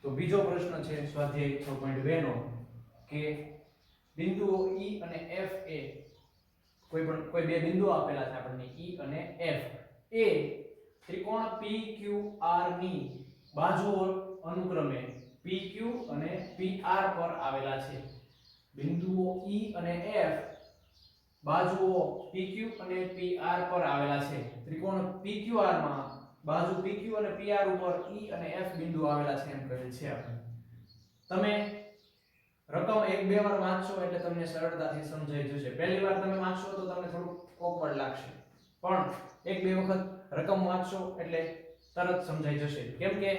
તો બીજો પ્રશ્ન છે સ્વાધ્યાય 6.2 નો કે બિંદુઓ E અને F એ કોઈ બે બિંદુઓ આપેલા છે આપણને E અને F એ ત્રિકોણ PQR ની બાજુઓ અનુક્રમે PQ અને PR પર આવેલા છે. બિંદુઓ E અને F બાજુઓ PQ અને PR પર આવેલા છે. ત્રિકોણ PQR માં બાજુ PQ અને PR ઉપર E અને F બિંદુ આવેલા છે એમ કહેલ છે આપણે. તમે રકમ એક બે વાર વાંચશો એટલે તમને સરળતાથી સમજાઈ જશે. પહેલી વાર તમે વાંચશો તો તમને થોડું ઓકવર્ડ લાગશે, પણ એક બે વખત રકમ વાંચશો એટલે તરત સમજાઈ જશે. કેમ કે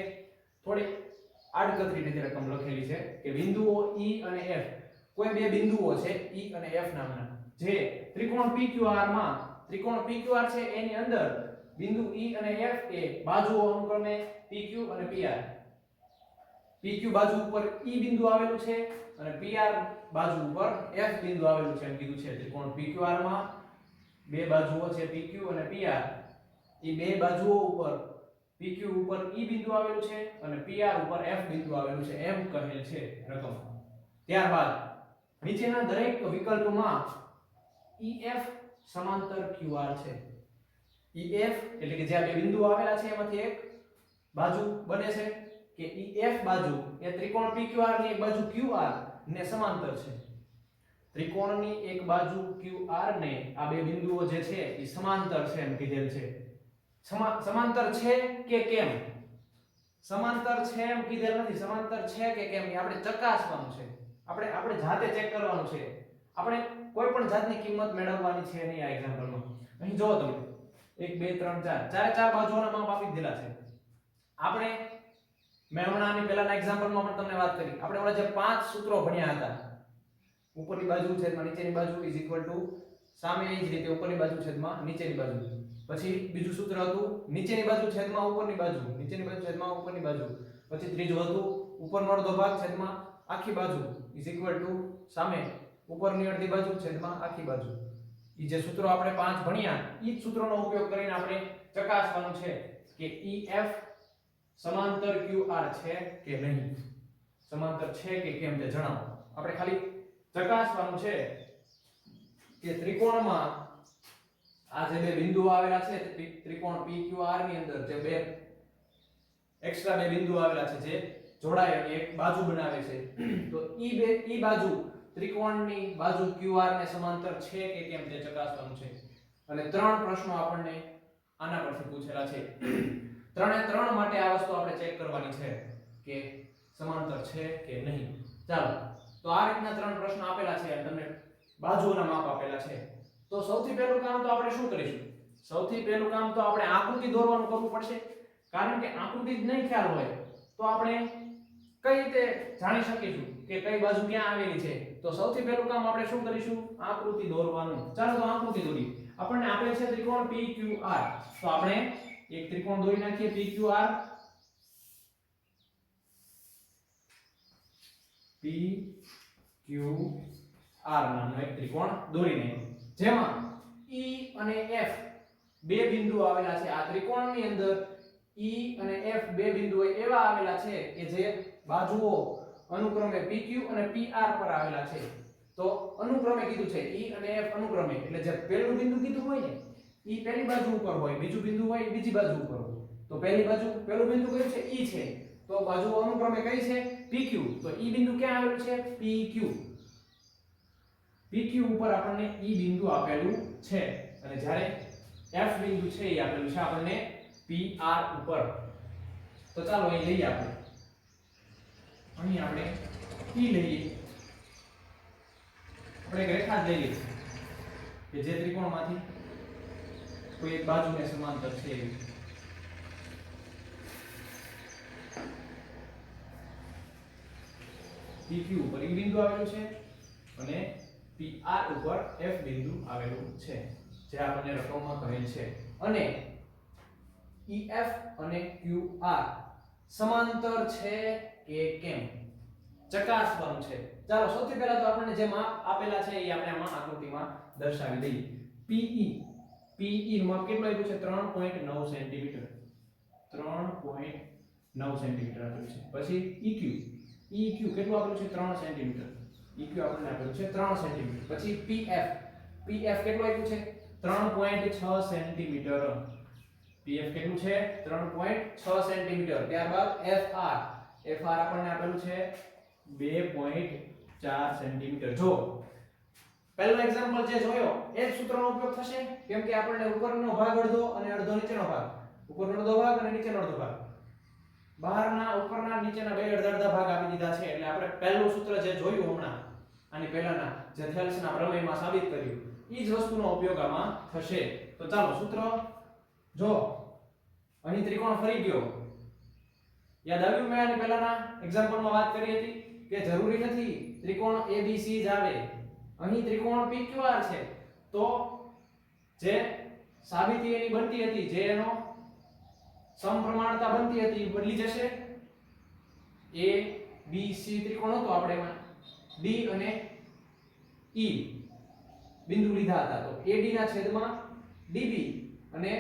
થોડી આડકતરી રીતે રકમ લખેલી છે કે બિંદુઓ E અને F, કોઈ બે બિંદુઓ છે E અને F નામના, જે ત્રિકોણ PQR માં, ત્રિકોણ PQR છે એની અંદર બિંદુ E અને F એ બાજુઓ અનુક્રમે PQ અને PR. PQ બાજુ ઉપર E બિંદુ આવેલું છે અને PR બાજુ ઉપર F બિંદુ આવેલું છે એમ કીધું છે. ત્રિકોણ PQR માં બે બાજુઓ છે PQ અને PR. એ બે બાજુઓ ઉપર PQ ઉપર E બિંદુ આવેલું છે અને PR ઉપર F બિંદુ આવેલું છે એમ કહેલ છે રકમ. ત્યારબાદ નીચેના દરેક વિકલ્પમાં EF સમાંતર QR છે. EF એટલે કે જ્યાં બે બિંદુઓ આવેલા છે એમાંથી એક બાજુ બને છે કે EF બાજુ એ ત્રિકોણ PQR ની એક બાજુ QR ને સમાંતર છે. ત્રિકોણની એક બાજુ QR ને આ બે બિંદુઓ જે છે એ સમાંતર છે એમ કીધેલ છે. સમાંતર છે કે કેમ? સમાંતર છે એમ કીધેલ નથી, સમાંતર છે કે કેમ એ આપણે ચકાસવાનું છે. આપણે જાતે ચેક કરવાનું છે. આપણે કોઈ પણ જાતની કિંમત મેળવવાની છે નહીં આ એક્ઝામ્પલમાં. અહીં જોવો તમે 1 2 3 4 ચારે ચાર બાજુઓના માપ આપી દીધેલા છે. આપણે મેં હમણાંની પહેલાના એક્ઝામ્પલમાં પણ તમને વાત કરી. આપણે ઓલા જે 5 સૂત્રો ભણ્યા હતા, ઉપરની બાજુ છેદમાં નીચેની બાજુ ઇઝ ઇક્વલ ટુ, સામે એ જ રીતે ઉપરની બાજુ છેદમાં નીચેની બાજુ. પછી બીજું સૂત્ર હતું નીચેની બાજુ છેદમાં ઉપરની બાજુ, નીચેની બાજુ છેદમાં ઉપરની બાજુ. પછી ત્રીજું હતું ઉપરનો અડધો ભાગ છેદમાં આખી બાજુ ઇઝ ઇક્વલ ટુ સામે ઉપરની અડધી બાજુ છેદમાં આખી બાજુ. ઈ જે સૂત્રો આપણે 5 ભણ્યા ઈ જ સૂત્રોનો ઉપયોગ કરીને આપણે ચકાસવાનું છે કે EF સમાંતર QR છે કે નહીં. સમાંતર છે કે કેમ તે જણાવો. આપણે ખાલી ચકાસવાનું છે કે ત્રિકોણમાં આ જે બે બિંદુઓ આવેલા છે ત્રિકોણ PQR ની અંદર જે બે એક્સ્ટ્રા બે બિંદુઓ આવેલા છે જે જોડાય અને એક બાજુ બનાવે છે, તો ઈ બાજુ ત્રિકોણની બાજુ QR ને સમાંતર છે કે કેમ તે ચકાસવાનું છે. અને 3 પ્રશ્નો આપણને આના પરથી પૂછેલા છે. ત્રણે ત્રણ માટે આ વસ્તુ આપણે ચેક કરવાની છે કે સમાંતર છે કે નહીં. ચાલો, તો આ રીતના 3 પ્રશ્નો આપેલા છે અને તમને બાજુઓના માપ આપેલા છે. તો સૌથી પહેલું કામ તો આપણે શું કરીશું? સૌથી પહેલું કામ તો આપણે આકૃતિ દોરવાનું કરવું પડશે. કારણ કે આકૃતિ જ નહીં ખ્યાલ હોય તો આપણે કઈ રીતે જાણી શકીશું કે કઈ બાજુ ક્યાં આવેલી છે? તો સૌથી પહેલું કામ આપણે શું કરીશું? આકૃતિ દોરવાનું. ચાલો તો આકૃતિ દોરીએ. આપણને આપેલ છે ત્રિકોણ PQR, તો આપણે એક ત્રિકોણ દોરી નાખીએ PQR. PQR નામનો એક ત્રિકોણ દોરીને જેમાં E અને F બે બિંદુઓ આવેલા છે. આ ત્રિકોણની અંદર E અને F બે બિંદુઓ એવા આવેલા છે કે જે બાજુઓ અનુક્રમે PQ અને PR પર આવેલા છે. તો અનુક્રમે કીધું છે E અને F અનુક્રમે, એટલે જે પહેલું બિંદુ કીધું હોય ને E પહેલી બાજુ ઉપર હોય, બીજું બિંદુ હોય બીજી બાજુ ઉપર હોય. તો પહેલી બાજુ પહેલું બિંદુ કયું છે? E છે. તો બાજુઓ અનુક્રમે કઈ છે? PQ. તો E બિંદુ ક્યાં આવેલું છે? PQ. PQ ઉપર આપણને E બિંદુ આપેલું છે અને જ્યારે F બિંદુ છે એ આપેલું છે આપણને PR ઉપર. તો ચાલો અહીં લઈએ આપણે. અહીં આપણે E લઈએ. આપણે એક રેખા જ લઈ લઈએ કે જે ત્રિકોણમાંથી કોઈ એક બાજુને સમાંતર છે. PQ ઉપર E બિંદુ આવેલું છે અને PR ઉપર F બિંદુ આવેલું છે જે આપણને રકમમાં કહેલ છે. અને EF અને QR સમાંતર છે કે કેમ ચકાસવાનું છે. ચાલો સૌથી પહેલા તો આપણને જે માપ આપેલા છે એ આપણે આમાં આકૃતિમાં દર્શાવી દઈએ. PE નું માપ કેટલું આપ્યું છે? 3.9 સેન્ટીમીટર. 3.9 9 સેન્ટીમીટર આપેલું છે. પછી EQ કેટલું આપેલું છે 3 સેન્ટીમીટર. EQ આપણને આપેલું છે 3 સેન્ટીમીટર. પછી PF કેટલું આપ્યું છે 3.6 સેન્ટીમીટર. PF કેટલું છે 3.6 સેન્ટીમીટર. ત્યારબાદ FR આપણને આપેલું છે 2.4 સેન્ટીમીટર. જો પહેલો એક્ઝામ્પલ જે જોયો એ જ સૂત્રનો ઉપયોગ થશે, કેમ કે આપણને ઉપરનો ભાગ અડધો અને અડધો નીચેનો ભાગ, ઉપરનો અડધો ભાગ અને નીચેનો અડધો ભાગ, બહારના ઉપરના નીચેના બે અડધા અડધા ભાગ આપી દીધા છે. એટલે આપણે પહેલું સૂત્ર જે જોયું હમણાં આની પહેલાના જે થેલ્સના પ્રમેયમાં સાબિત કર્યું ઈ જ વસ્તુનો ઉપયોગ આમાં થશે. તો ચાલો સૂત્ર જો અહીં ત્રિકોણ ફરી ગયો. યાદ આવ્યું મેં આની પહેલાના એક્ઝામ્પલમાં વાત કરી હતી કે જરૂરી નથી ત્રિકોણ ABC જ આવે. અહીં ત્રિકોણ PQR છે તો જે સાબિતી એની બનતી હતી, જે એનો સમપ્રમાણતા બનતી હતી બદલી જશે. ABC ત્રિકોણ હતો, આપણે એમાં D અને E બિંદુ લીધા હતા. તો AD ના છેદમાં DB અને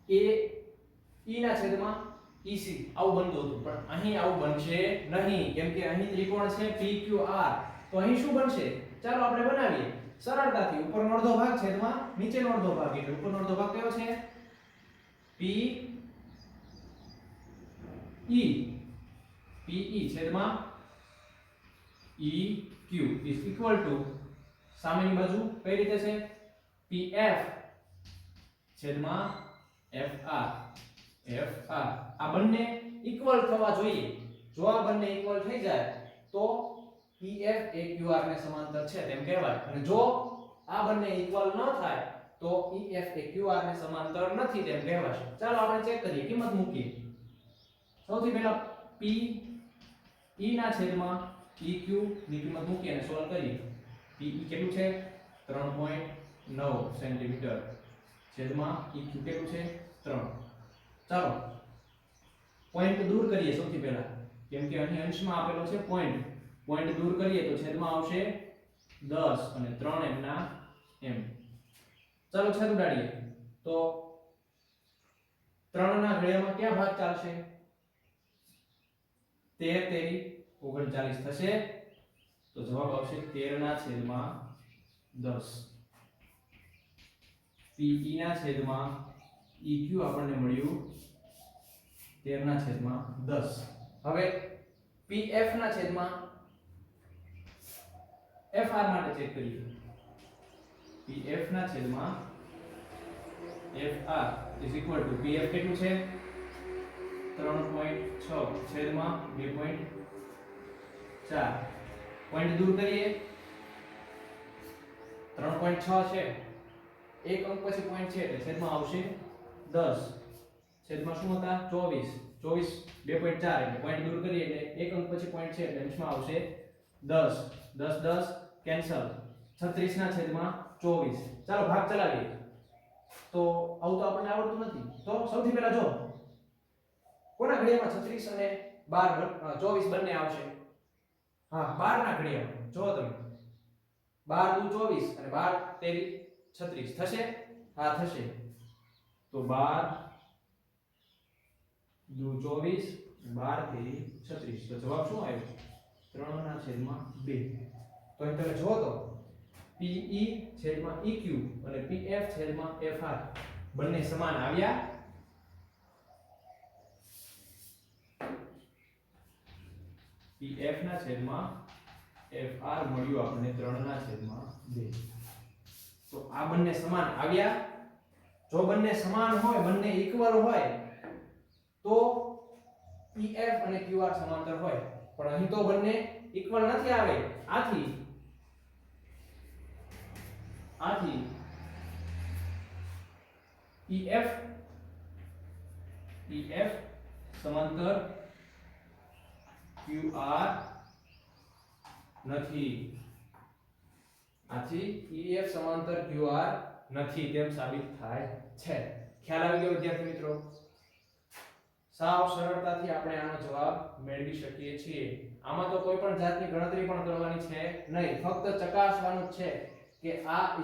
AE ના છેદમાં EC આવું બનતું હતું. પણ અહીં આવું બનશે નહીં, કેમ કે અહીં ત્રિકોણ છે PQR. તો અહીં શું બનશે ચાલો આપણે બનાવીએ સરળતાથી. ઉપરનો અડધો ભાગ છેદમાં નીચેનો અડધો ભાગ. એટલે ઉપરનો અડધો ભાગ કયો છે PE છેદમાં EQ is equal to સામેની બાજુ કઈ રીતે છે PF છેદમાં FR. આ બંને ઇક્વલ થવા જોઈએ. જો આ બંને ઇક્વલ થઈ જાય તો PF એ QR ને સમાંતર છે તેમ કહેવાય. અને જો આ બંને ઇક્વલ ન થાય તો EF એ QR ને સમાંતર નથી તેમ કહેવાશે. ચાલો આપણે ચેક કરીએ, કિંમત મૂકીએ. સૌથી પહેલા PE ના છેદમાં EQ ની કિંમત મૂકી અને સોલ્વ કરીએ. PE કેટલું છે 3.9 સેન્ટીમીટર છેદમાં EQ કેટલું છે 3. ચાલો પોઈન્ટ દૂર કરીએ સૌથી પહેલા, કેમ કે અહીં અંશમાં આપેલો છે પોઈન્ટ દૂર કરીએ તો છેદમાં આવશે 10 અને 3 m ના m. ચાલો છેદ ઉડાડીએ તો 3 ના ઘડિયામાં કયા ભાગ ચાલશે 13 તેરી 39 થશે. તો જવાબ આવશે 13 ના છેદમાં 10. PE ના છેદમાં EQ આપણને મળ્યું 13 ના છેદમાં 10. હવે PF ના છેદમાં FR માટે ચેક કરીએ. PF ના છેદમાં FR is equal to PF કેટલું છે 3.6 છેદમાં 2.4. પોઈન્ટ દૂર કરીએ 3.6 છે, એક અંક પછી પોઈન્ટ છે એટલે છેદમાં આવશે 10. છેદમાં શું હતા 24 2.4 એટલે પોઈન્ટ દૂર કરીએ એટલે એક અંક પછી પોઈન્ટ છે એટલે અંશમાં આવશે 10 કેન્સલ. 36 ના છેદમાં 24. ચાલો ભાગ ચલાવીએ. તો આવું તો આપણને આવડતું નથી. તો સૌથી પહેલા જો કોના ઘડિયામાં 36 અને 24 બંને આવશે. હા 12 ના ઘડિયામાં જો તમે 12 દુ 24 અને 12 તેરી 36 થશે. હા થશે. તો 12 દુ 24 12 તેરી 36. તો જવાબ શું આવ્યો 3 ના છેદમાં 2. તો અહીં તમે જો તો PE છેદમાં EQ અને PF છેદમાં FR બંને સમાન આવ્યા. PF ના છેદમાં FR મળ્યું આપણને 3 ના છેદમાં 2. તો આ બંને સમાન આવ્યા. જો બંને સમાન હોય, બંને ઇક્વલ હોય તો EF અને QR સમાંતર હોય. પણ અહીં તો બંને ઇક્વલ નથી આવે. આથી EF સમાંતર QR નથી. આથી EF સમાંતર QR નથી તેમ સાબિત થાય છે. ખ્યાલ આવી ગયો વિદ્યાર્થી મિત્રો? સાવ સરળતાથી આપણે આનો જવાબ મેળવી શકીએ છીએ. આમાં તો કોઈ પણ જાતની ગણતરી પણ કરવાની છે નહીં, ફક્ત ચકાસવાનું છે કે આ =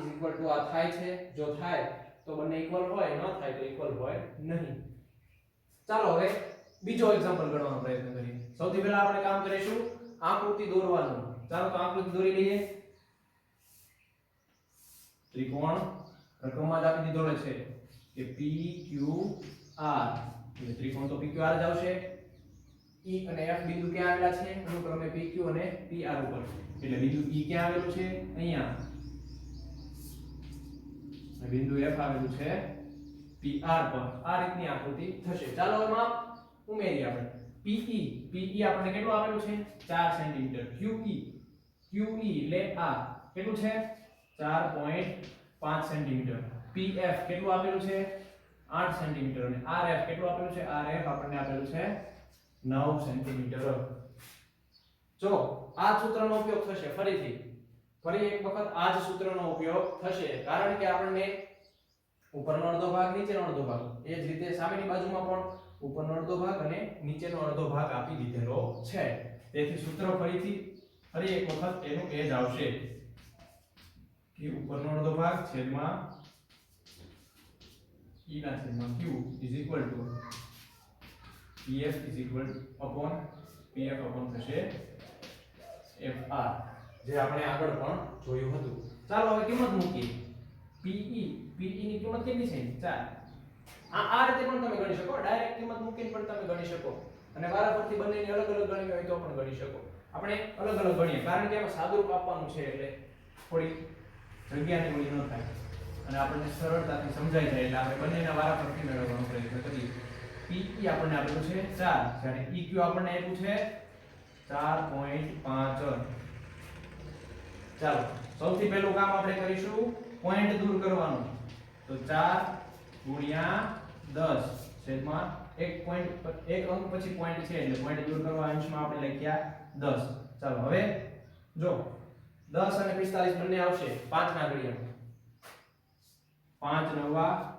આ થાય છે. જો થાય તો બંને ઇક્વલ હોય, ન થાય તો ઇક્વલ હોય નહીં. ચાલો હવે બીજો એક્ઝામ્પલ ગણવાનો પ્રયત્ન કરીએ. સૌથી પહેલા આપણે કામ કરીશું આકૃતિ દોરવાનું. ચાલો તો આકૃતિ દોરી લઈએ. ત્રિકોણ રકમમાં જ આપી દીધો છે કે P Q R, એટલે ત્રિકોણ તો PQR જ આવશે. E અને F બિંદુ ક્યાં આવેલા છે? અનુક્રમે PQ અને PR ઉપર. એટલે બિંદુ E ક્યાં આવેલું છે? અહીંયા. અને બિંદુ F આવેલું છે PR પર. આ રીતની આકૃતિ થશે. ચાલો હવે માપ ઉમેરીએ આપણે. PE આપણને કેટલું આપેલું છે? 4 સેન્ટીમીટર. QE એટલે આ કેટલું છે? 4.5 સેન્ટીમીટર. PF કેટલું આપેલું છે? 8 સેન્ટીમીટર. અને RF કેટલું આપેલું છે? RF આપણને આપેલું છે 9 સેન્ટીમીટર. જો આ સૂત્રનો ઉપયોગ થશે ફરી એક વખત આ જ સૂત્રનો ઉપયોગ થશે, કારણ કે આપણને ઉપરનો અડધો ભાગ નીચેનો અડધો ભાગ, એ જ રીતે સામેની બાજુમાં પણ ઉપરનો અડધો ભાગ અને નીચેનો અડધો ભાગ આપી દીધેલો છે. તેથી સૂત્ર ફરી એક વખત એનું એ જ આવશે કે ઉપરનો અડધો ભાગ છેદમાં E ના છેદમાં Q is equal to PF is equal upon PF upon થશે FR, જે આપણે આગળ પણ જોયું હતું. ચાલો હવે કિંમત મૂકીએ. PE ની કિંમત કેટલી છે? 4. આ રીતે પણ તમે ગણી શકો, ડાયરેક્ટ કિંમત મૂકીને પણ તમે ગણી શકો, અને વારાફરતી બંનેની અલગ અલગ ગણવી હોય તો પણ ગણી શકો. આપણે અલગ અલગ ગણીએ કારણ કે એમાં સાદુરૂપ આપવાનું છે, એટલે થોડી જગ્યાની ઓલી ન થાય અને આપણને સરળતાથી સમજાઈ જાય. એટલે આપણે બંનેના વારાફરતી મેળવવાનો પ્રયત્ન કરીએ. PE આપણને આપેલું છે 4, જ્યારે EQ આપણને આપ્યું છે 4.5. ચાલો સૌથી પહેલું કામ આપણે કરીશું પોઈન્ટ દૂર કરવાનું. તો 4 ગુણ્યા 10 છેદમાં એક અંક પછી પોઈન્ટ છે, એટલે પોઈન્ટ દૂર કરવા અંશમાં આપણે લખ્યા 10. ચાલો હવે જો 10 અને 45 બંને આવશે 5 ના ઘડિયામાં. 5 9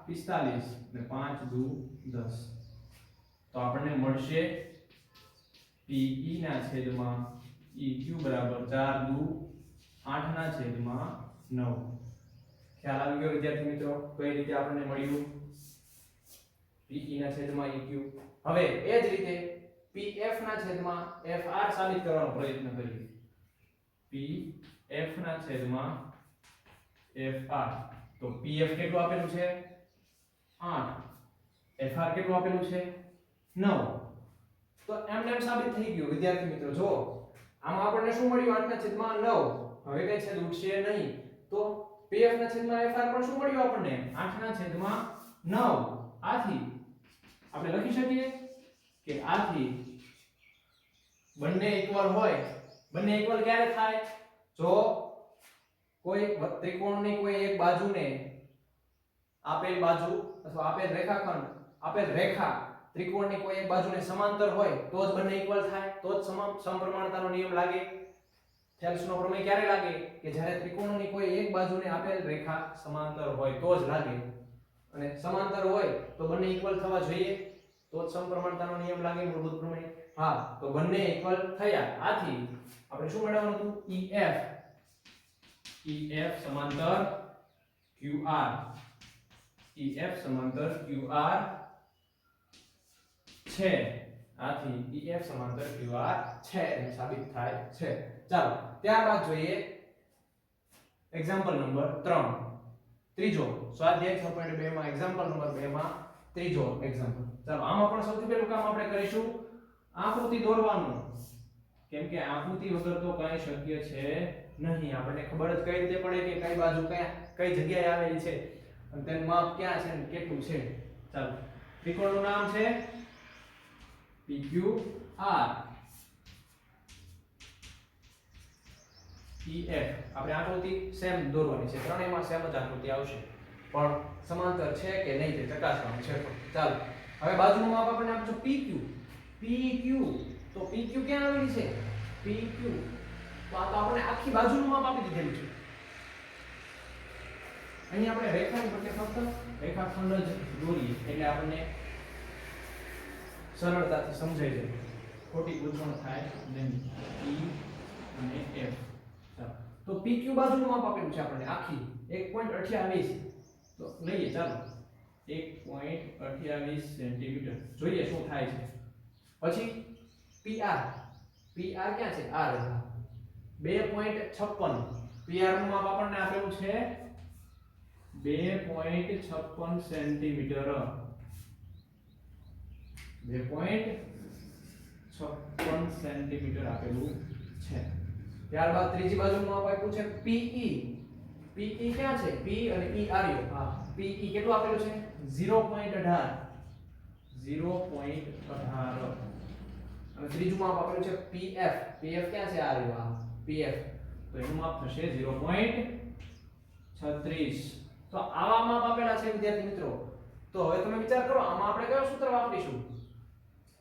45 અને 5 દુ 10. તો આપણને મળશે PE ના છેદમાં EQ બરાબર 4 દુ 8 ના છેદમાં 9. ખ્યાલ આવી ગયો વિદ્યાર્થી મિત્રો કઈ રીતે આપણને મળ્યું? PE ના છેદમાં EQ. હવે એ જ રીતે PF ના છેદમાં FR સાબિત કરવાનો પ્રયત્ન કરીએ. PF ના છેદમાં FR. તો PF કેટલું આપેલું છે? 8. FR કેટલું આપેલું છે? 9. તો એમ સાબિત થઈ ગયું વિદ્યાર્થી મિત્રો. જો આમાં આપણને શું મળ્યું? 8 ના છેદમાં 9. હવે કઈ છેદ ઉડશે નહીં. તો PF ના છેદમાં FR પણ શું મળ્યું આપણને? 8 ના છેદમાં 9. આથી આપણે લખી શકીએ કે આથી બંને ઇક્વલ હોય. બંને ઇક્વલ ક્યારે થાય? જો કોઈ ત્રિકોણની કોઈ એક બાજુને આપેલ બાજુ અથવા આપેલ રેખાખંડ, આપેલ રેખા ત્રિકોણની કોઈ એક બાજુને સમાંતર હોય તો જ બંને ઇક્વલ થાય, તો જ સમપ્રમાણતાનો નિયમ લાગે. થેલ્સનો પ્રમેય ક્યારે લાગે? કે જ્યારે ત્રિકોણની કોઈ એક બાજુને આપેલ રેખા સમાંતર હોય તો જ લાગે. અને સમાંતર હોય તો બંને ઇક્વલ થવા જોઈએ, તો જ સમપ્રમાણતાનો નિયમ લાગે, મૂળભૂત પ્રમેય. હા, તો બંને ઇક્વલ થયા. આથી આપણે શું મેળવવાનું હતું? EF સમાંતર QR. EF સમાંતર QR છે. આથી EF સમાંતર QR છે એમ સાબિત થાય છે. ચાલો ત્યારબાદ જોઈએ એક્ઝામ્પલ નંબર 3. ત્રીજો સ્વાધ્યાય 6.2 માં એક્ઝામ્પલ નંબર 2 માં ત્રીજો એક્ઝામ્પલ. ચાલો આમાં પણ સૌથી પહેલું કામ આપણે કરીશું આકૃતિ દોરવાનું, કેમ કે આકૃતિ વગર તો કાંઈ શક્ય છે નહીં. આપણને ખબર જ કઈ રીતે પડે કે કઈ બાજુ કઈ જગ્યાએ આવેલી છે અને તેનું માપ ક્યાં છે અને કેટલું છે. ચાલો ત્રિકોણનું નામ છે PQR. EF આપણે આકૃતિ સેમ દોરવાની છે, ત્રણેયમાં સેમ જ આકૃતિ આવશે, પણ સમાંતર છે કે નહીં તે ચકાસવાનું છે. ચાલો હવે બાજુનું માપ આપણે આપજો PQ. તો PQ ક્યાં આવેલી છે? PQ તો આ તો આપણે આખી બાજુનું માપ આપી દીધેલું છે. અહીં આપણે રેખાની બદલે ફક્ત રેખાખંડ જ દોરીએ એટલે આપણને સરળતાથી સમજાઈ જાય, ખોટી ગૂંચવણ થાય નહીં. E અને F. તો PQ બાજુનું માપ આપેલું છે આપણને આખી 1.28. તો લઈએ ચાલો 1.28 સેન્ટીમીટર. જોઈએ શું થાય છે. પછી PR PR ક્યાં છે આ રહ્યા 2.56 PR નું માપ આપણને આપેલું છે 2.56 સેન્ટીમીટર 2.56 સેન્ટીમીટર આપેલું છે. ત્યારબાદ ત્રીજી બાજુનું માપ આપ્યું છે PE ક્યાં છે P અને E આર્યો હા PE કેટલું આપેલું છે 0.18 અને ત્રીજું માપ આપેલું છે PF ક્યાં છે આર્યો આ PF તો એનું માપ થશે 0.36. તો આવા માપ આપેલા છે વિદ્યાર્થી મિત્રો. તો હવે તમે વિચાર કરો આમાં આપણે કયો સૂત્ર વાપરીશું.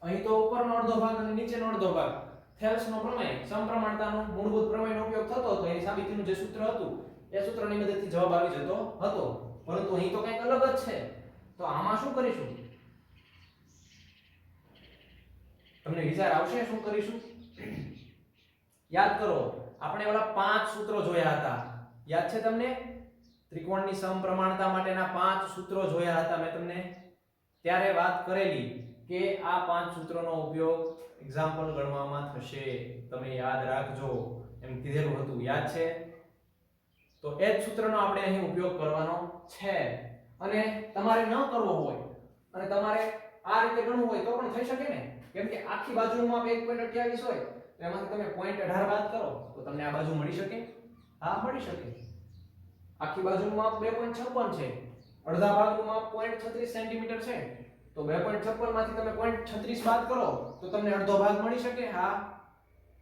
અહીં તો ઉપરનો અડધો ભાગ અને નીચેનો અડધો ભાગ થેલ્સનો પ્રમેય સમપ્રમાણતાનો મૂળભૂત પ્રમેયનો ઉપયોગ થતો હતો. એની સાબિતીનું જે સૂત્ર હતું એ સૂત્રની મદદથી જવાબ આવી જતો હતો. પરંતુ અહીં તો કંઈક અલગ જ છે. તો આમાં શું કરીશું તમને વિચાર આવશે શું કરીશું. યાદ કરો આપણે ઓલા 5 સૂત્રો જોયા હતા. યાદ છે તમને ત્રિકોણની સમપ્રમાણતા માટેના 5 સૂત્રો જોયા હતા મેં તમને ત્યારે વાત કરેલી કે આ 5 સૂત્રોનો ઉપયોગ એક્ઝામ્પલ ગણવામાં થશે. તમે યાદ રાખજો એમ કીધેલું હતું યાદ છે. તો એ જ સૂત્રનો આપણે અહીં ઉપયોગ કરવાનો છે. અને તમારે ન કરવો હોય અને તમારે આ રીતે ગણવું હોય તો પણ થઈ શકે ને. કેમ કે આખી બાજુનું માપ 1.28 હોય તો એમાંથી તમે 0.18 બાદ કરો તો તમને આ બાજુ મળી શકે. હા મળી શકે. આખી બાજુનું માપ 2.56 છે. અડધા ભાગનું માપ 0.36 સેન્ટીમીટર છે. તો 2.56 માંથી તમે 0.36 બાદ કરો તો તમને અડધો ભાગ મળી શકે. હા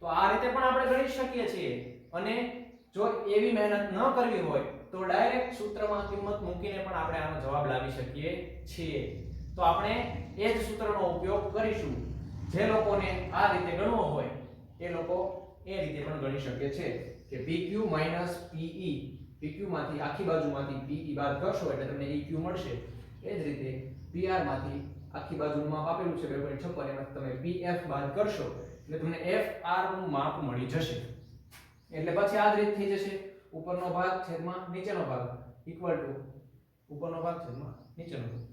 તો આ રીતે પણ આપણે ગણી શકીએ છીએ. અને જો એવી મહેનત ન કરવી હોય તો ડાયરેક્ટ સૂત્રમાં કિંમત મૂકીને પણ આપણે આનો જવાબ લાવી શકીએ છીએ. તો આપણે એ જ સૂત્રનો ઉપયોગ કરીશું. જે લોકોને આ રીતે ગણવો હોય એ લોકો એ રીતે પણ ગણી શકે છે કે PQ PE PQ માંથી આખી બાજુમાંથી PE બાદ કરશો એટલે તમને EQ મળશે. એ જ રીતે PR માંથી આખી બાજુનું માપ આપેલું છે 2.56 એમાંથી તમે PF બાદ કરશો એટલે તમને FR નું માપ મળી જશે. એટલે પછી આ જ રીત થઈ જશે. ઉપરનો ભાગ છેદમાં નીચેનો ભાગ ઇક્વલ ટુ ઉપરનો ભાગ છેદમાં નીચેનો ભાગ.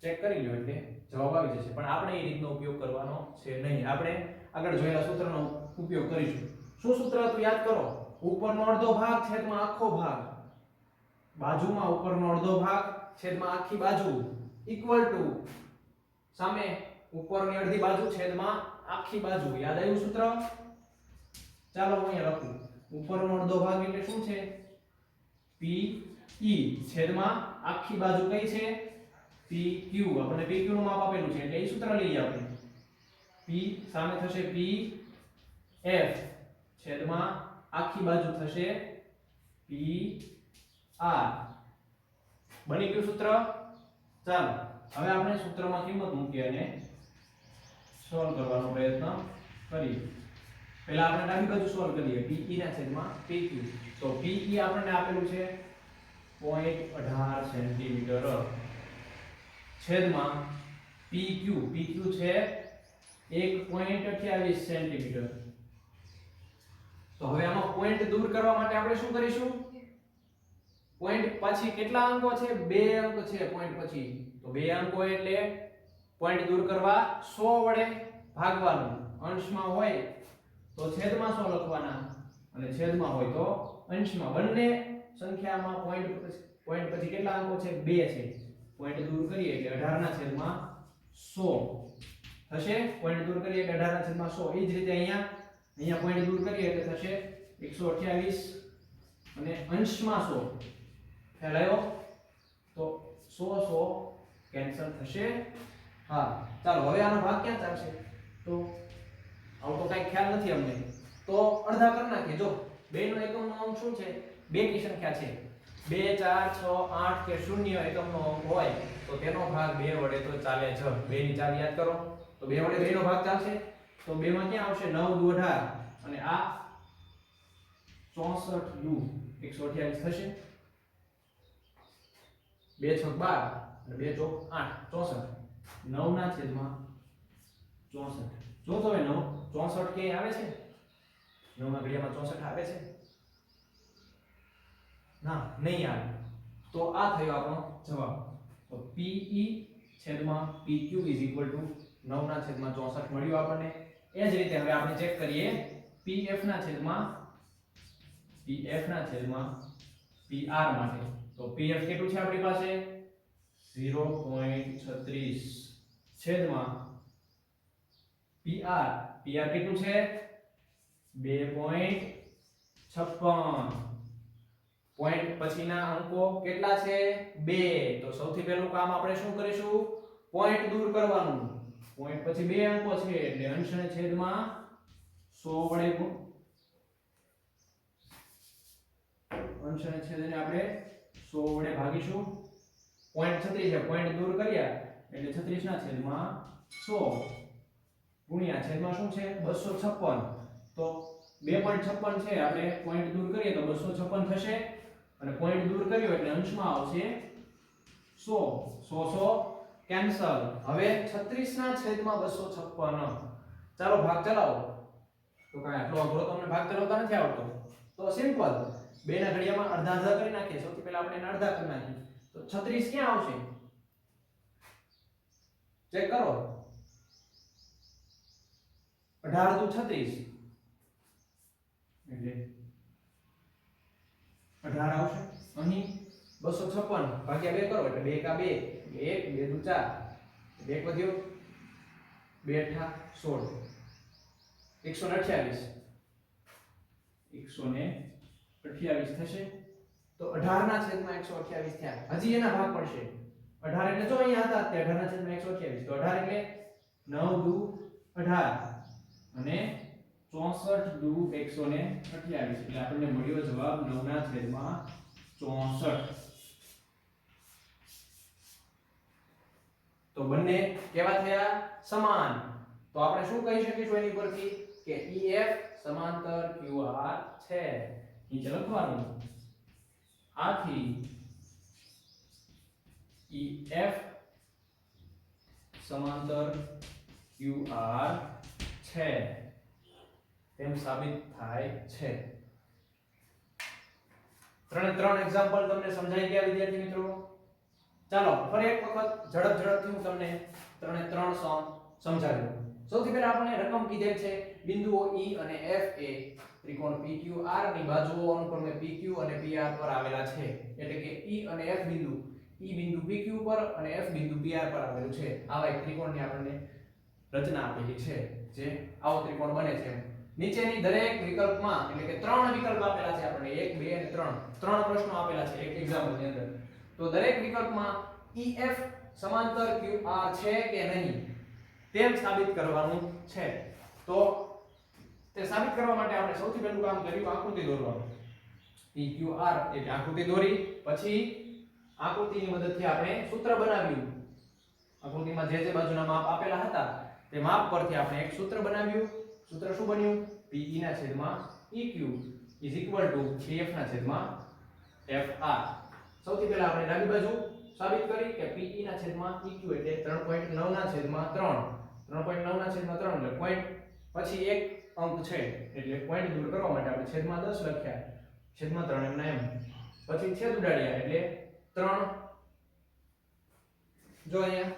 ચેક કરી લો એટલે જવાબ આવી જશે. પણ આપણે એ રીતનો ઉપયોગ કરવાનો છે નહીં. આપણે આગળ જોયેલા સૂત્રનો ઉપયોગ કરીશું. શું સૂત્ર હતું યાદ કરો. ઉપરનો અડધો ભાગ છેદમાં આખો ભાગ બાજુમાં ઉપરનો અડધો ભાગ છેદમાં આખી બાજુ ઇક્વલ ટુ સામે ઉપરની અડધી બાજુ છેદમાં આખી બાજુ. યાદ આવ્યું સૂત્ર. ચાલો હું અહીંયા લખું. ઉપરનો અડધો ભાગ એટલે શું છે PE છેદમાં આખી બાજુ કઈ છે PQ. આપણે PQ નું માપ આપેલું છે એટલે એ સૂત્ર લઈએ આપણે. P સામે થશે PF છેદમાં આખી બાજુ થશે PR. બની ગયું સૂત્ર. ચાલો હવે આપણે સૂત્રમાં કિંમત મૂકી અને સોલ્વ કરવાનો પ્રયત્ન કરીએ. પહેલા આપણે ડાબી બાજુ સોલ્વ કરીએ. PE ના છેદમાં PQ. તો PE આપણને આપેલું છે 0.18 સેન્ટીમીટર છેદમાં PQ છે 1.28 સેન્ટીમીટર. તો હવે આમાં પોઈન્ટ દૂર કરવા માટે આપણે શું કરીશું. પોઈન્ટ પછી કેટલા અંકો છે 2 અંક છે પોઈન્ટ પછી. તો 2 અંકો એટલે પોઈન્ટ દૂર કરવા 100 વડે ભાગવાનું. અંશમાં હોય તો છેદમાં 100 લખવાના અને છેદમાં હોય તો અંશમાં. બંને સંખ્યામાં પોઈન્ટ પછી કેટલા અંકો છે 2 છે. પોઈન્ટ દૂર કરીએ એટલે 18 ના છેદમાં 100 થશે. પોઈન્ટ દૂર કરીએ એટલે 18 ના છેદમાં 100. એ જ રીતે અહીંયા પોઈન્ટ દૂર કરીએ એટલે થશે 128 અને અંશમાં 100 ખ્યાલ આવ્યો. તો 100 કેન્સલ થશે. હા ચાલો હવે આનો ભાગ ક્યાં ચાલશે. તો આવું તો કઈ ખ્યાલ નથી અમને. તો અડધા કરી નાખીએ. જો 2 નો એકમનો અંક શું છે. 2 ની સંખ્યા છે 2 4 6 8 કે 0 એકમનો અંક હોય તો તેનો ભાગ 2 વડે તો ચાલે જ. 2 ની ચાલ યાદ કરો. તો 2 વડે 2 નો ભાગ ચાલશે. તો 2 માં ક્યાં આવશે 9 દુ 18 અને આ 64 દુ 128 થશે. 2 6 12 અને 2 ચોક 8 64. 9 ના છેદમાં 64. જો તો હવે 9 64 કે આવે છે 9 ના ઘડિયામાં 64 આવે છે ના નહીં આવે. તો આ થયો આપણો જવાબ. તો PE છેદમાં PQ = 9/64 મળ્યું આપણને. એ જ રીતે હવે આપણે ચેક કરીએ PF ના છેદમાં PR માટે. તો PF કેટલું છે આપણી પાસે 0.36 છેદમાં PR કેટલું છે 2.56. પોઈન્ટ પછીના અંકો કેટલા છે 2. તો સૌથી પહેલું કામ આપણે શું કરીશું પોઈન્ટ દૂર કરવાનું. પોઈન્ટ પછી 2 અંકો છે એટલે અંશ અને છેદમાં 100 વડે અંશ અને છેદને આપણે 100 વડે ભાગીશું. પોઈન્ટ 36 છે પોઈન્ટ દૂર કર્યા એટલે 36 ના છેદમાં 100 ગુણ્યા છેદમાં શું છે 256. તો 2.56 છે આપણે પોઈન્ટ દૂર કરીએ તો 256 થશે અને પોઈન્ટ દૂર કર્યો એટલે અંશમાં આવશે 100 કેન્સલ. હવે 36 ના છેદમાં 256. ચાલો ભાગ ચલાવો. તો કાંઈ આટલો અઘરો તમને ભાગ ચલાવતા નથી આવડતો તો સિમ્પલ 2 ના ઘડિયામાં અડધા અડધા કરી નાખીએ. સૌથી પહેલા આપણે એને અડધા કરી નાખીએ તો 36 ક્યાં આવશે ચેક કરો 18 દુ 36 એટલે 18 આવશે. અહીં 256 ભાગ્યા 2 કરો એટલે 2 એકા 2 1 2 દુ 4 2 વધ્યો 2 અઠા 16 128 થશે. તો 18 ના છેદમાં 128 થયા. હજી એના ભાગ પડશે 18 એટલે જો અહીંયા હતા તે 18 ના છેદમાં 128 તો 18 એટલે 9 દુ 18 અને 64 દુ 128 એટલે આપણને મળ્યો જવાબ 9 ના છેદમાં 64. તો બંને કેવા થયા સમાન. તો આપણે શું કહી શકીશું એની પરથી કે EF સમાંતર QR છે. નીચે લખવાનું આથી EF સમાંતર QR છે તેમ સાબિત થાય છે. ત્રણ એક્ઝામ્પલ તમને સમજાઈ ગયા વિદ્યાર્થી મિત્રો. ચાલો ફરી એક વખત ઝડપથી હું તમને ત્રણ સમ સમજાવી દઉં. સૌથી પહેલા આપણે રકમ કીધેલ છે બિંદુઓ E અને F એ ત્રિકોણ PQR ની બાજુઓ અનુક્રમે PQ અને PR પર આવેલા છે. એટલે કે E અને F બિંદુ E બિંદુ PQ પર અને F બિંદુ PR પર આવેલું છે. આવા એક ત્રિકોણની આપણને રચના આપેલી છે જે આવો ત્રિકોણ બને છે. નીચેની દરેક વિકલ્પમાં એટલે કે ત્રણ વિકલ્પ આપેલા છે આપણને 1 2 અને 3 ત્રણ પ્રશ્નો આપેલા છે એક એક્ઝામ્પલ ની અંદર. તો દરેક વિકલ્પમાં EF સમાંતર QR છે કે નહીં તેમ સાબિત કરવાનું છે. તો તે સાબિત કરવા માટે આપણે સૌથી પહેલું કામ કર્યું આકૃતિ દોરવાનું. PQR એટલે આકૃતિ દોરી પછી આકૃતિની મદદથી આપણે સૂત્ર બનાવ્યું. આકૃતિમાં જે બાજુના માપ આપેલા હતા તે માપ પરથી આપણે એક સૂત્ર બનાવ્યું. સૂત્ર શું બન્યું PE ના છેદમાં EQ PF ના છેદમાં FR. સૌથી પહેલા આપણે ડાબી બાજુ સાબિત કરી કે PE ના છેદમાં EQ એટલે 3.9 ના છેદમાં 3 3.9 ના છેદમાં 3 એટલે પોઈન્ટ પછી એક અંક છે એટલે પોઈન્ટ દૂર કરવા માટે આપણે છેદમાં 10 લખ્યા છેદમાં 3 એમના એમ પછી છેદ ઉડાડ્યા એટલે 3 જો અહીંયા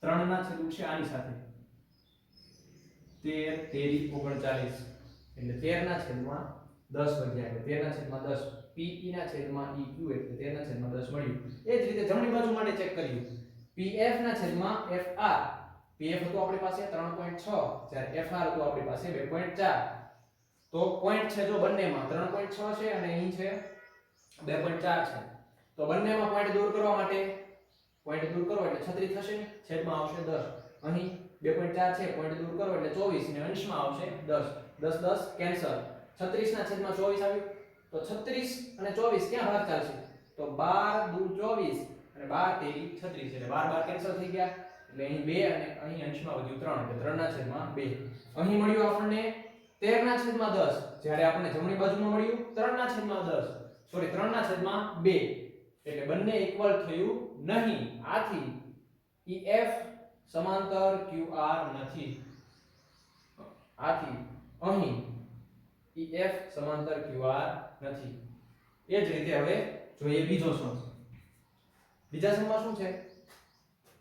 3 ના છેદ છે આની સાથે 13 13 39 એટલે 13 ના છેદમાં 10 વધ્યા એટલે 13 ના છેદમાં 10 PE ના છેદમાં EQ એટલે 13 ના છેદમાં 10 મળ્યું. એ જ રીતે જમણી બાજુ માટે ચેક કર્યું PF ના છેદમાં FR. PF હતો આપણી પાસે 3.6 જ્યારે FR હતો આપણી પાસે 2.4. તો પોઈન્ટ છે જો બંનેમાં 3.6 છે અને અહીં છે 2.4 છે. તો બંનેમાં પોઈન્ટ દૂર કરવા માટે પોઈન્ટ દૂર કરો એટલે 36 થશે છેદમાં આવશે 10. અહીં 2.4 છે પોઈન્ટ દૂર કરો એટલે 24 ને અંશમાં આવશે 10 10 10 કેન્સલ. 36 ના છેદમાં 24 આવ્યું તો 36 અને 24 ક્યાં ભાગ ચાલશે તો 12 દુ 24 અને 12 તેરી 36 એટલે 12 કેન્સલ થઈ ગયા એટલે અહીં 2 અને અહીં અંશમાં વધ્યું 3 એટલે 3 ના છેદમાં 2. અહીં મળ્યું આપણને 13 ના છેદમાં 10 જ્યારે આપણને જમણી બાજુમાં મળ્યું 3 ના છેદમાં 10 સોરી 3 ના છેદમાં 2 એટલે બંને ઇક્વલ થયું નહીં. આથી EF સમાંતર QR નથી. આથી અહીં EF સમાંતર QR નથી. એ જ રીતે હવે જોઈએ બીજો સમ. બીજા સમમાં શું છે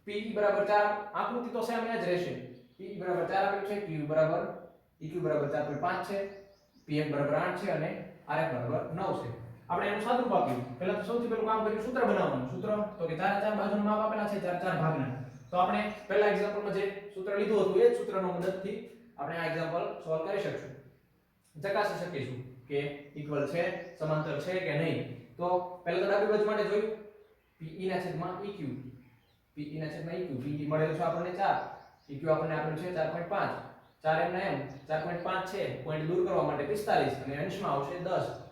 P બરાબર 4 આકૃતિ તો સેમ જ રહેશે P બરાબર 4 આપેલું છે Q બરાબર EQ બરાબર 4.5 છે PF બરાબર 8 છે અને RF બરાબર 9 છે આપણે એનું સાદુરૂપ આપ્યું પહેલા તો સૌથી પહેલું કામ કર્યું સૂત્ર બનાવવાનું સૂત્ર તો કે 4 બાજુનું માપ આપેલા છે 4 ભાગના તો આપણે પહેલા એક્ઝામ્પલમાં જે સૂત્ર લીધું હતું એ જ સૂત્રનો મદદથી આપણે આ એક્ઝામ્પલ સોલ્વ કરી શકશું ચકાસી શકીશું કે ઇક્વલ છે સમાંતર છે કે નહીં તો પહેલા તો ડાબી બાજુ માટે જોયું PE ના છેદમાં EQ PE ના છેદમાં EQ PE મળેલું છે આપણને 4 EQ આપણને આપેલું છે 4.5 4 એમ ના એમ 4.5 છે પોઈન્ટ દૂર કરવા માટે 45 અને અંશમાં આવશે 10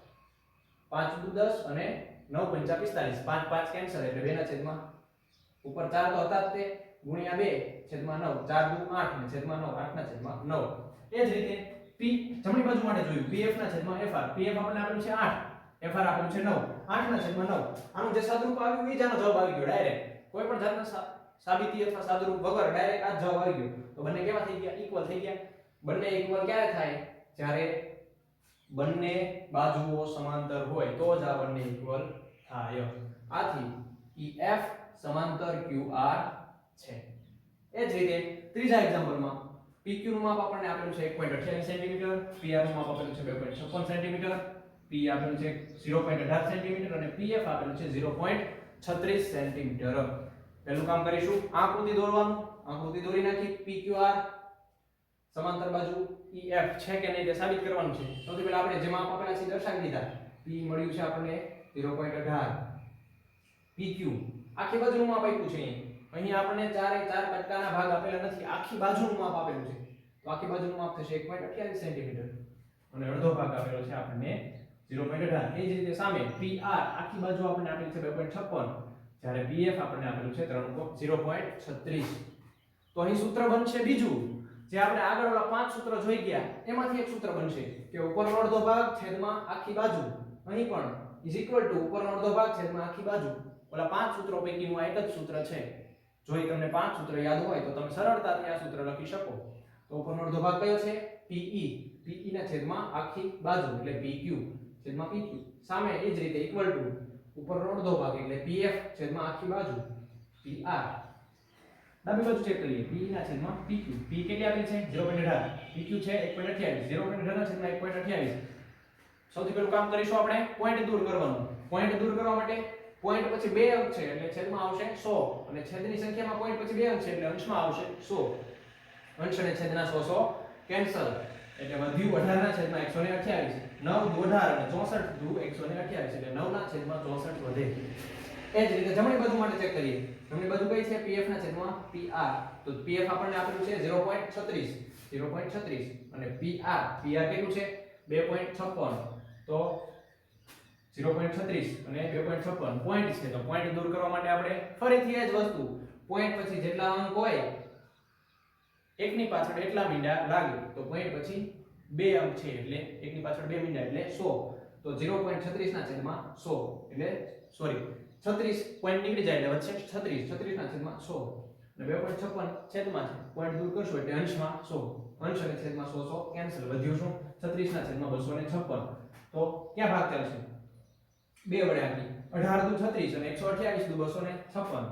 5 દુ 10 અને 9 પંચા 45 5 5 કેન્સલ એટલે 2 ના છેદમાં ઉપર 4 તો હતા જ તે ગુણ્યા 2 છેદમાં 9 4 દુ 8 અને છેદમાં 9 8 ના છેદમાં 9 એ જ રીતે P જમણી બાજુ માટે જોયું PF ના છેદમાં FR PF આપણને આપેલું છે 8 FR આપેલું છે 9 8 ના છેદમાં 9 આનું જે સાદુરૂપ આવ્યું એ જ આનો જવાબ આવી ગયો ડાયરેક્ટ કોઈ પણ જાતના સાબિતી અથવા સાદુરૂપ વગર ડાયરેક્ટ આ જવાબ આવી ગયો તો બંને કેવા થઈ ગયા ઇક્વલ થઈ ગયા બંને ઇક્વલ ક્યારે થાય જ્યારે બંને બાજુઓ સમાંતર હોય તો જ આ બંને ઇક્વલ થાય આથી EF સમાંતર QR છે એ જ રીતે ત્રીજા એક્ઝામ્પલમાં PQ નું માપ આપણને આપેલું છે 1.28 સેન્ટીમીટર PR નું માપ આપેલું છે 2.56 સેન્ટીમીટર P આપેલું છે 0.18 સેન્ટીમીટર અને PF આપેલું છે 0.36 સેન્ટીમીટર પહેલું કામ કરીશું આકૃતિ દોરવાનું આકૃતિ દોરી નાખી PQR સમાંતર બાજુ EF છે કે નહીં તે સાબિત કરવાનું છે સૌથી પહેલા આપણે જે માપ આપેલા છે દર્શાવી દીધા P મળ્યું છે આપણને 0.18 PQ આખી બાજુનું માપ આપ્યું છે અહીં આપણને ચારે ચાર કટકાના ભાગ આપેલા નથી આખી બાજુનું માપ આપેલું છે તો આખી બાજુનું માપ થશે 1.28 સેન્ટીમીટર અને અડધો ભાગ આપેલો છે આપણને 0.18 એ જ રીતે સામે PR આખી બાજુ આપણને આપેલી છે 2.56 જ્યારે PF આપણને આપેલું છે 0.36 તો અહીં સૂત્ર બનશે બીજું જે આપણે આગળ ઓલા 5 સૂત્ર જોઈ ગયા એમાંથી એક સૂત્ર બનશે કે ઉપરનો અડધો ભાગ છેદમાં આખી બાજુ અહીં પણ ઉપરનો અડધો ભાગ છેદમાં આખી બાજુ ઓલા 5 સૂત્રો પૈકીનું આ એક જ સૂત્ર છે જો તમને 5 સૂત્ર યાદ હોય તો તમે સરળતાથી આ સૂત્ર લખી શકો તો ઉપરનો અડધો ભાગ કયો છે PE ના છેદમાં આખી બાજુ એટલે PQ છેદમાં PQ સામે એ જ રીતે ઇક્વલ ટુ ઉપરનો અડધો ભાગ એટલે PF છેદમાં આખી બાજુ PR ડાબી બાજુ ચેક કરીએ PE ના છેદમાં PQ P કેટલી આપેલી છે 0.18 PQ છે 1.28 0.18 ના છેદમાં 1.28 સૌથી પહેલું કામ કરીશું આપણે પોઈન્ટ દૂર કરવાનું પોઈન્ટ દૂર કરવા માટે પોઈન્ટ પછી બે અંક છે એટલે છેદમાં આવશે 100 અને છેદની સંખ્યામાં પોઈન્ટ પછી બે અંક છે એટલે અંશમાં આવશે 100 અંશ અને છેદના 100 કેન્સલ એટલે વધ્યું 18 ના છેદમાં 128 9 દુ 18 અને 64 દુ 128 એટલે 9 ના છેદમાં 64 વધે એ જ રીતે જમણી બાજુ માટે ચેક કરીએ જમણી બાજુ કઈ છે PF ના છેદમાં PR તો PF આપણને આપેલું છે 0.36 અને PR કેટલું છે 2.56 તો 0.36 અને 2.56 પોઈન્ટ છે તો પોઈન્ટ દૂર કરવા માટે આપણે ફરીથી એ જ વસ્તુ પોઈન્ટ પછી જેટલા અંક હોય એકની પાછળ એટલા મીંડા લાગે તો પોઈન્ટ પછી બે અંક છે એટલે એકની પાછળ બે મીંડા એટલે 100 તો 0.36 ના છેદમાં 100 એટલે સોરી 36 પોઈન્ટ નીકળી જાય એટલે વચ્ચે 36 ના છેદમાં 100 અને 2.56 છેદમાં છે પોઈન્ટ દૂર કરશો એટલે અંશમાં 100 અંશ અને છેદમાં 100 કેન્સલ વધ્યું શું 36 ના છેદમાં 256 તો ક્યાં ભાગ ચાલશે બે વડે આપી 18 દુ 36 અને 128 દુ 256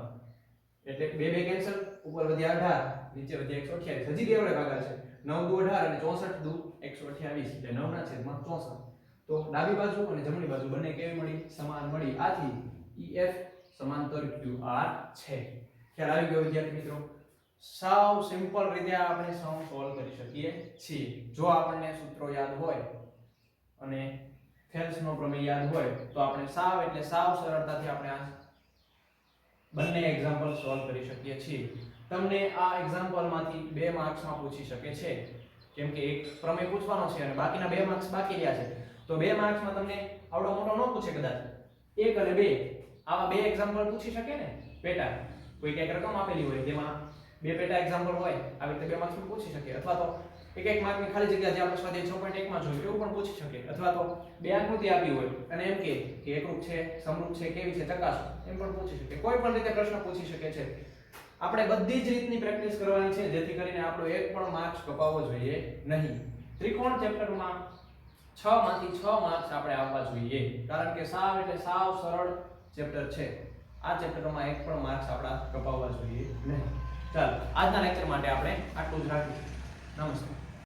એટલે બે કેન્સલ ઉપર વધ્યા 18 નીચે વધ્યા 128 હજી બે વડે ભાગાશે 9 દુ 18 અને 64 દુ 128 એટલે 9 ના છેદમાં 64 તો ડાબી બાજુ અને જમણી બાજુ બંને કેવી મળી સમાન મળી આથી EF સમાંતર QR છે ખ્યાલ આવી ગયો વિદ્યાર્થી મિત્રો સાવ સિમ્પલ રીતે આપણે સમ સોલ્વ કરી શકીએ છીએ જો આપણને સૂત્રો યાદ હોય અને ફેલ્સનો પ્રમેય યાદ હોય તો આપણે સાવ એટલે સાવ સરળતાથી આપણે આ બંને એક્ઝામ્પલ સોલ્વ કરી શકીએ છીએ તમને આ એક્ઝામ્પલમાંથી 2 માર્ક્સમાં પૂછી શકે છે કેમ કે એક પ્રમેય પૂછવાનો છે અને બાકીના 2 માર્ક્સ બાકી રહ્યા છે તો 2 માર્ક્સમાં તમને આવડો મોટો ન પૂછે કદાચ 1 અને 2 આવા 2 એક્ઝામ્પલ પૂછી શકે ને પેટા કોઈ કઈક રકમ આપેલી હોય જેમાં 2 પેટા એક્ઝામ્પલ હોય આવી રીતે 2 માર્ક્સમાં પૂછી શકે અથવા તો એક માર્કની ખાલી જગ્યા જે આપણે સ્વાધ્યાય 6.1 માં જોયું એવું પણ પૂછી શકે અથવા તો 2 આકૃતિ આપી હોય અને એમ કે એકરૂપ છે સમરૂપ છે કેવી છે ચકાસો એમ પણ પૂછી શકે કોઈ પણ રીતે પ્રશ્ન પૂછી શકે છે આપણે બધી જ રીતની પ્રેક્ટિસ કરવાની છે જેથી કરીને આપણો એક પણ માર્ક્સ કપાવવો જોઈએ નહીં ત્રિકોણ ચેપ્ટરમાં 6 માંથી 6 માર્ક્સ આપણે આપવા જોઈએ કારણ કે સાવ એટલે સાવ સરળ ચેપ્ટર છે આ ચેપ્ટરમાં એક પણ માર્ક્સ આપણા કપાવવા જોઈએ નહીં. ચાલો આજના લેક્ચર માટે આપણે આટલું જ રાખીશું. નમસ્તે.